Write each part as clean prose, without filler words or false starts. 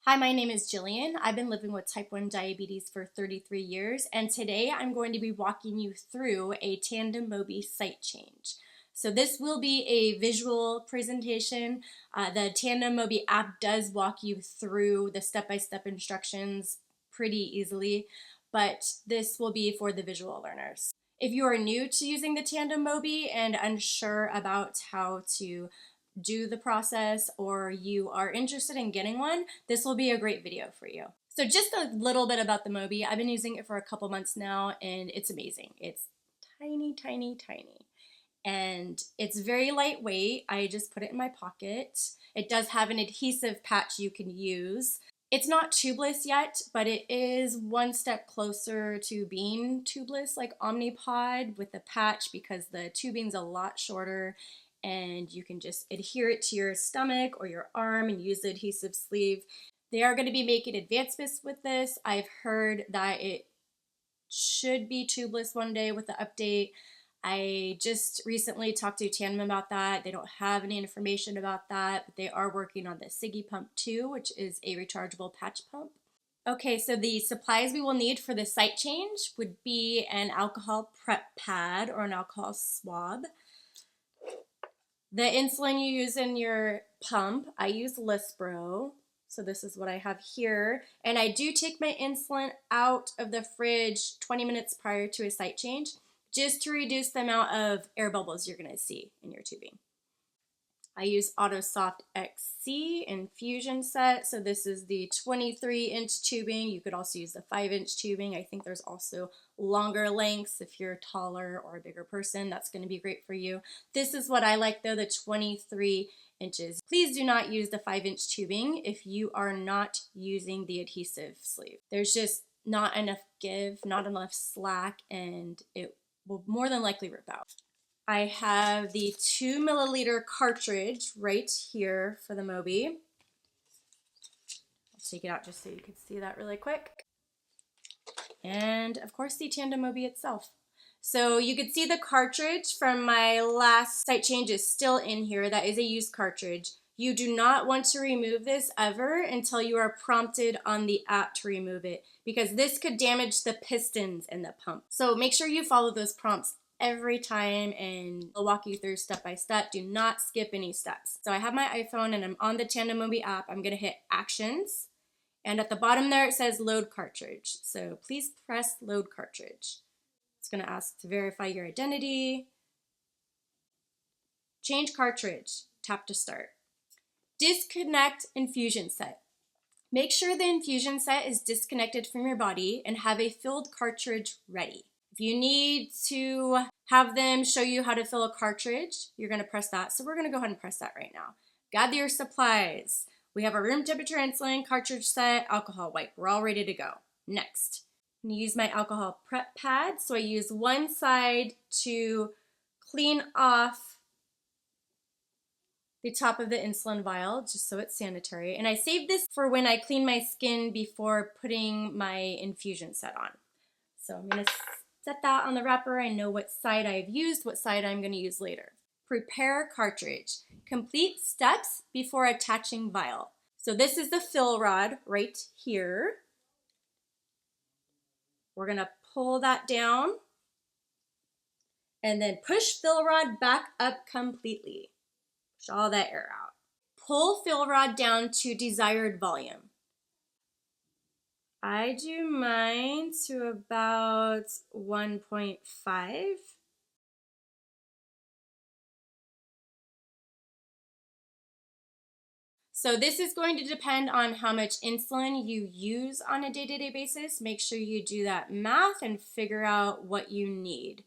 Hi, my name is Jillian. I've been living with type 1 diabetes for 33 years, and today I'm going to be walking you through a Tandem Mobi site change. So this will be a visual presentation. The Tandem Mobi app does walk you through the step-by-step instructions pretty easily, but this will be for the visual learners. If you are new to using the Tandem Mobi and unsure about how to do the process, or you are interested in getting one, this will be a great video for you. So just a little bit about the Mobi. I've been using it for a couple months now and it's amazing. It's tiny, tiny, tiny. And it's very lightweight. I just put it in my pocket. It does have an adhesive patch you can use. It's not tubeless yet, but it is one step closer to being tubeless like Omnipod with the patch, because the tubing's a lot shorter and you can just adhere it to your stomach or your arm and use the adhesive sleeve. They are going to be making advancements with this. I've heard that it should be tubeless one day with the update. I just recently talked to Tandem about that. They don't have any information about that, but they are working on the Siggy Pump 2, which is a rechargeable patch pump. Okay, so the supplies we will need for the site change would be an alcohol prep pad or an alcohol swab. The insulin you use in your pump, I use Lispro, so this is what I have here. And I do take my insulin out of the fridge 20 minutes prior to a site change, just to reduce the amount of air bubbles you're going to see in your tubing. I use AutoSoft XC infusion set, so this is the 23-inch tubing. You could also use the 5-inch tubing. I think there's also longer lengths if you're taller or a bigger person. That's going to be great for you. This is what I like though, the 23 inches. Please do not use the 5-inch tubing if you are not using the adhesive sleeve. There's just not enough give, not enough slack, and it will more than likely rip out. I have the 2 milliliter cartridge right here for the Mobi. I'll take it out just so you can see that really quick. And of course the Tandem Mobi itself. So you can see the cartridge from my last site change is still in here. That is a used cartridge. You do not want to remove this ever until you are prompted on the app to remove it, because this could damage the pistons in the pump. So make sure you follow those prompts every time, and I'll walk you through step by step. Do not skip any steps. So I have my iPhone and I'm on the Tandem Mobi app. I'm going to hit Actions, and at the bottom there it says Load Cartridge. So please press Load Cartridge. It's going to ask to verify your identity. Change cartridge. Tap to start. Disconnect infusion set. Make sure the infusion set is disconnected from your body and have a filled cartridge ready. If you need to have them show you how to fill a cartridge, you're going to press that. So we're going to go ahead and press that right now. Gather your supplies. We have our room temperature insulin, cartridge set, alcohol wipe. We're all ready to go. Next, I'm going to use my alcohol prep pad. So I use one side to clean off the top of the insulin vial, just so it's sanitary. And I save this for when I clean my skin before putting my infusion set on. So I'm going to set that on the wrapper. I know what side I've used, what side I'm going to use later. Prepare cartridge. Complete steps before attaching vial. So this is the fill rod right here. We're going to pull that down and then push fill rod back up completely. Push all that air out. Pull fill rod down to desired volume. I do mine to about 1.5. So this is going to depend on how much insulin you use on a day-to-day basis. Make sure you do that math and figure out what you need.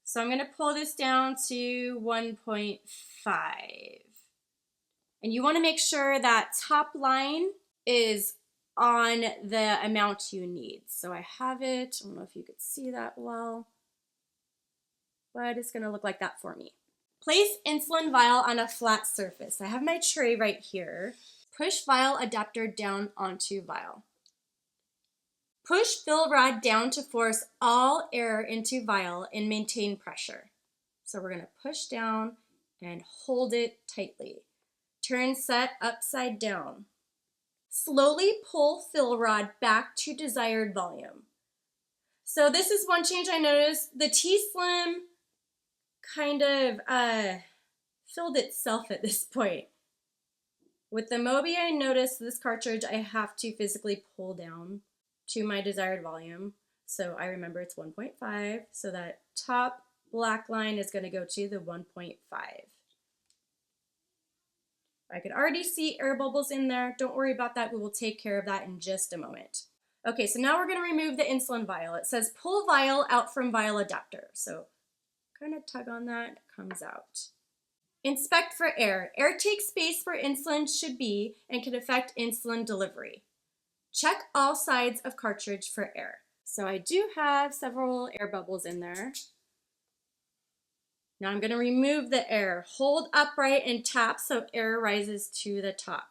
So I'm going to pull this down to 1.5. And you want to make sure that top line is on the amount you need. So I have it. I don't know if you could see that well, but it's going to look like that for me. Place insulin vial on a flat surface. I have my tray right here. Push vial adapter down onto vial. Push fill rod down to force all air into vial and maintain pressure. So we're going to push down and hold it tightly. Turn set upside down. Slowly pull fill rod back to desired volume. So this is one change I noticed. The T-Slim kind of filled itself at this point. With the Mobi, I noticed this cartridge I have to physically pull down to my desired volume. So I remember it's 1.5, so that top black line is going to go to the 1.5. I could already see air bubbles in there. Don't worry about that. We will take care of that in just a moment. Okay, so now we're going to remove the insulin vial. It says pull vial out from vial adapter. So kind of tug on that, it comes out. Inspect for air. Air takes space where insulin should be and can affect insulin delivery. Check all sides of cartridge for air. So I do have several air bubbles in there. Now I'm going to remove the air. Hold upright and tap so air rises to the top.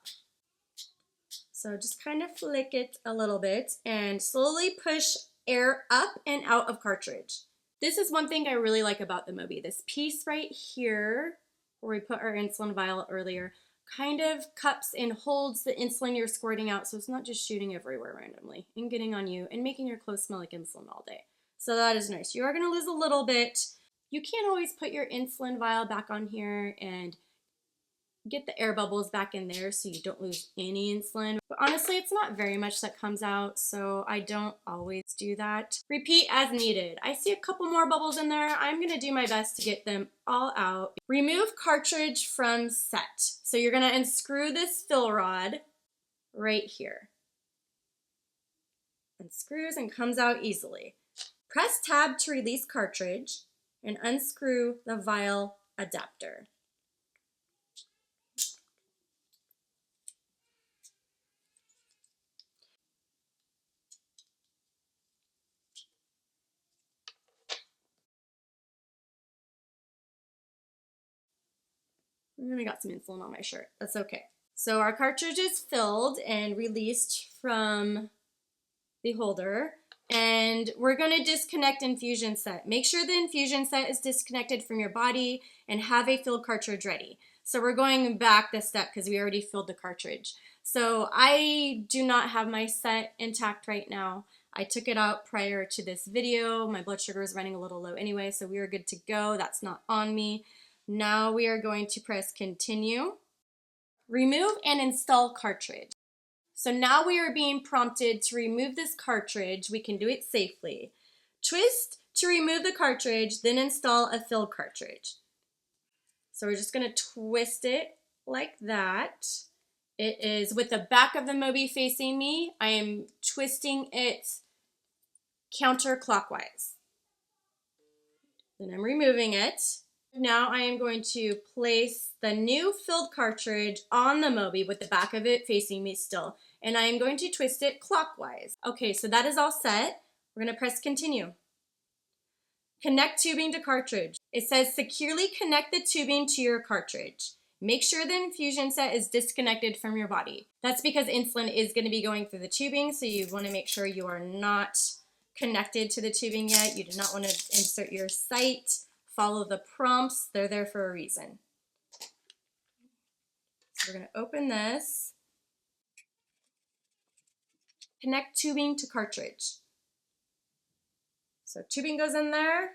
So just kind of flick it a little bit and slowly push air up and out of cartridge. This is one thing I really like about the Mobi. This piece right here, where we put our insulin vial earlier, kind of cups and holds the insulin you're squirting out so it's not just shooting everywhere randomly and getting on you and making your clothes smell like insulin all day. So that is nice. You are going to lose a little bit. You can't always put your insulin vial back on here and get the air bubbles back in there so you don't lose any insulin. But honestly, it's not very much that comes out, so I don't always do that. Repeat as needed. I see a couple more bubbles in there. I'm gonna do my best to get them all out. Remove cartridge from set. So you're gonna unscrew this fill rod right here. Unscrews and comes out easily. Press tab to release cartridge and unscrew the vial adapter. I got some insulin on my shirt. That's okay. So our cartridge is filled and released from the holder, and we're going to disconnect infusion set. Make sure the infusion set is disconnected from your body and have a filled cartridge ready. So we're going back this step because we already filled the cartridge. So I do not have my set intact right now. I took it out prior to this video. My blood sugar is running a little low anyway, so we are good to go. That's not on me. Now we are going to press continue. Remove and install cartridge. So now we are being prompted to remove this cartridge. We can do it safely. Twist to remove the cartridge, then install a filled cartridge. So we're just going to twist it like that. It is with the back of the Mobi facing me. I am twisting it counterclockwise. Then I'm removing it. Now I am going to place the new filled cartridge on the Mobi with the back of it facing me still. And I am going to twist it clockwise. Okay, so that is all set. We're going to press continue. Connect tubing to cartridge. It says securely connect the tubing to your cartridge. Make sure the infusion set is disconnected from your body. That's because insulin is going to be going through the tubing, so you want to make sure you are not connected to the tubing yet. You do not want to insert your site. Follow the prompts. They're there for a reason. So we're going to open this. Connect tubing to cartridge. So tubing goes in there.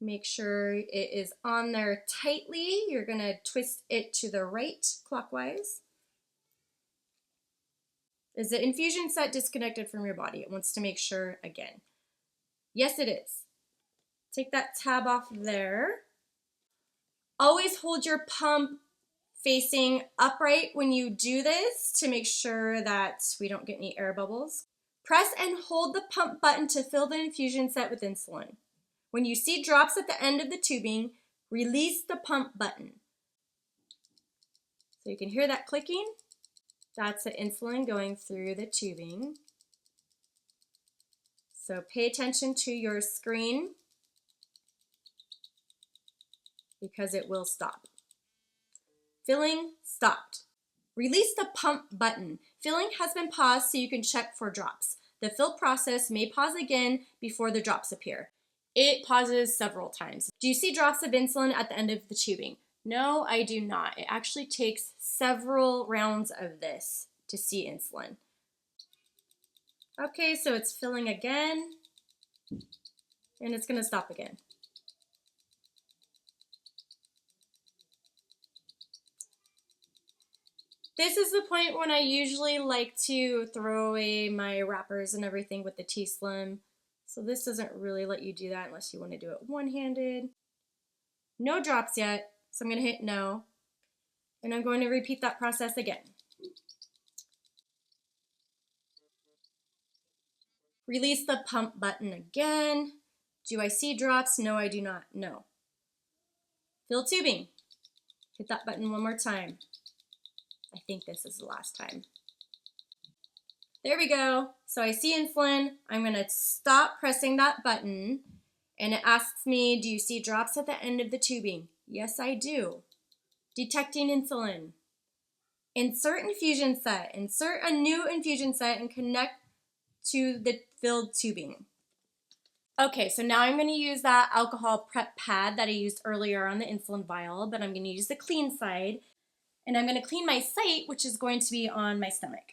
Make sure it is on there tightly. You're going to twist it to the right clockwise. Is the infusion set disconnected from your body? It wants to make sure again. Yes, it is. Take that tab off there. Always hold your pump facing upright when you do this to make sure that we don't get any air bubbles. Press and hold the pump button to fill the infusion set with insulin. When you see drops at the end of the tubing, release the pump button. So you can hear that clicking. That's the insulin going through the tubing. So pay attention to your screen because it will stop. Filling stopped. Release the pump button. Filling has been paused so you can check for drops. The fill process may pause again before the drops appear. It pauses several times. Do you see drops of insulin at the end of the tubing? No, I do not. It actually takes several rounds of this to see insulin. Okay, so it's filling again, and it's gonna stop again. This is the point when I usually like to throw away my wrappers and everything with the T-Slim. So this doesn't really let you do that unless you want to do it one-handed. No drops yet, so I'm going to hit no. And I'm going to repeat that process again. Release the pump button again. Do I see drops? No, I do not. No. Fill tubing. Hit that button one more time. I think this is the last time. There we go. So I see insulin. I'm going to stop pressing that button, and it asks me, do you see drops at the end of the tubing? Yes, I do. Detecting insulin. Insert infusion set. Insert a new infusion set and connect to the filled tubing. Okay, so now I'm going to use that alcohol prep pad that I used earlier on the insulin vial, but I'm going to use the clean side. And I'm going to clean my site, which is going to be on my stomach.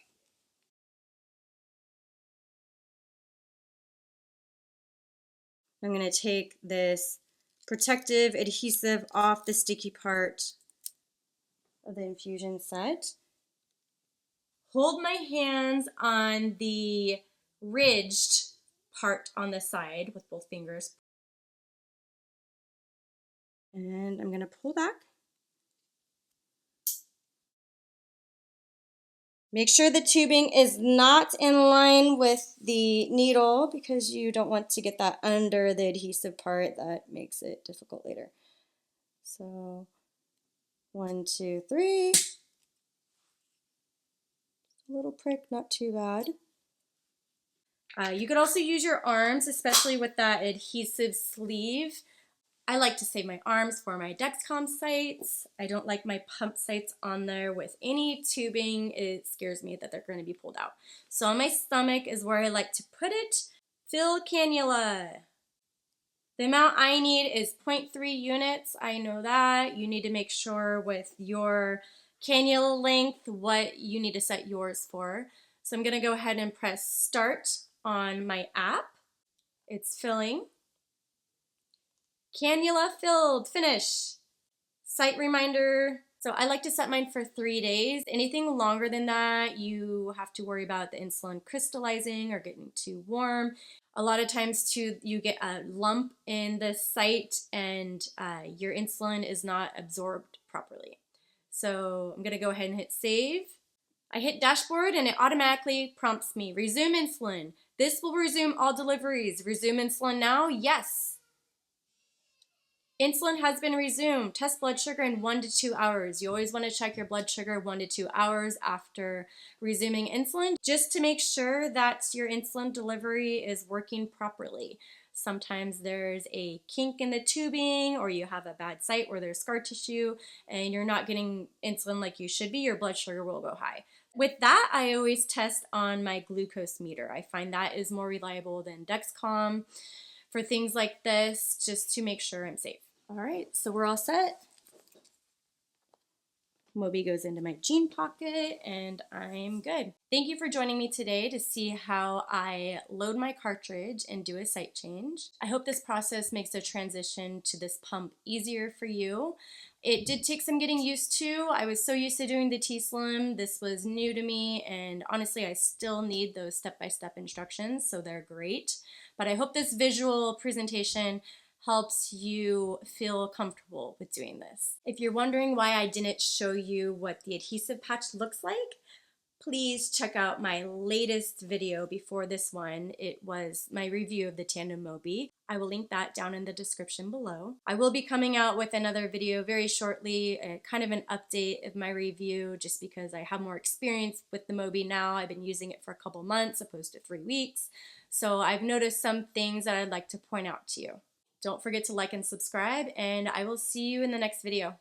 I'm going to take this protective adhesive off the sticky part of the infusion set. Hold my hands on the ridged part on the side with both fingers. And I'm going to pull back. Make sure the tubing is not in line with the needle because you don't want to get that under the adhesive part. That makes it difficult later. So 1, 2, 3. A little prick, not too bad. You could also use your arms, especially with that adhesive sleeve. I like to save my arms for my Dexcom sites. I don't like my pump sites on there with any tubing. It scares me that they're going to be pulled out. So on my stomach is where I like to put it. Fill cannula. The amount I need is 0.3 units. I know that. You need to make sure with your cannula length what you need to set yours for. So I'm going to go ahead and press start on my app. It's filling. Cannula filled, finish. Site reminder. So I like to set mine for 3 days. Anything longer than that, you have to worry about the insulin crystallizing or getting too warm. A lot of times too, you get a lump in the site and your insulin is not absorbed properly. So I'm gonna go ahead and hit save. I hit dashboard and it automatically prompts me, resume insulin. This will resume all deliveries. Resume insulin now? Yes. Insulin has been resumed. Test blood sugar in 1 to 2 hours. You always want to check your blood sugar 1 to 2 hours after resuming insulin, just to make sure that your insulin delivery is working properly. Sometimes there's a kink in the tubing, or you have a bad site where there's scar tissue and you're not getting insulin like you should be, your blood sugar will go high. With that, I always test on my glucose meter. I find that is more reliable than Dexcom for things like this, just to make sure I'm safe. All right, so we're all set. Mobi goes into my jean pocket and I'm good. Thank you for joining me today to see how I load my cartridge and do a site change. I hope this process makes the transition to this pump easier for you. It did take some getting used to. I was so used to doing the T-Slim. This was new to me, and honestly, I still need those step-by-step instructions, so they're great. But I hope this visual presentation helps you feel comfortable with doing this. If you're wondering why I didn't show you what the adhesive patch looks like, please check out my latest video before this one. It was my review of the Tandem Mobi. I will link that down in the description below. I will be coming out with another video very shortly, kind of an update of my review, just because I have more experience with the Mobi now. I've been using it for a couple months opposed to 3 weeks. So I've noticed some things that I'd like to point out to you. Don't forget to like and subscribe, and I will see you in the next video.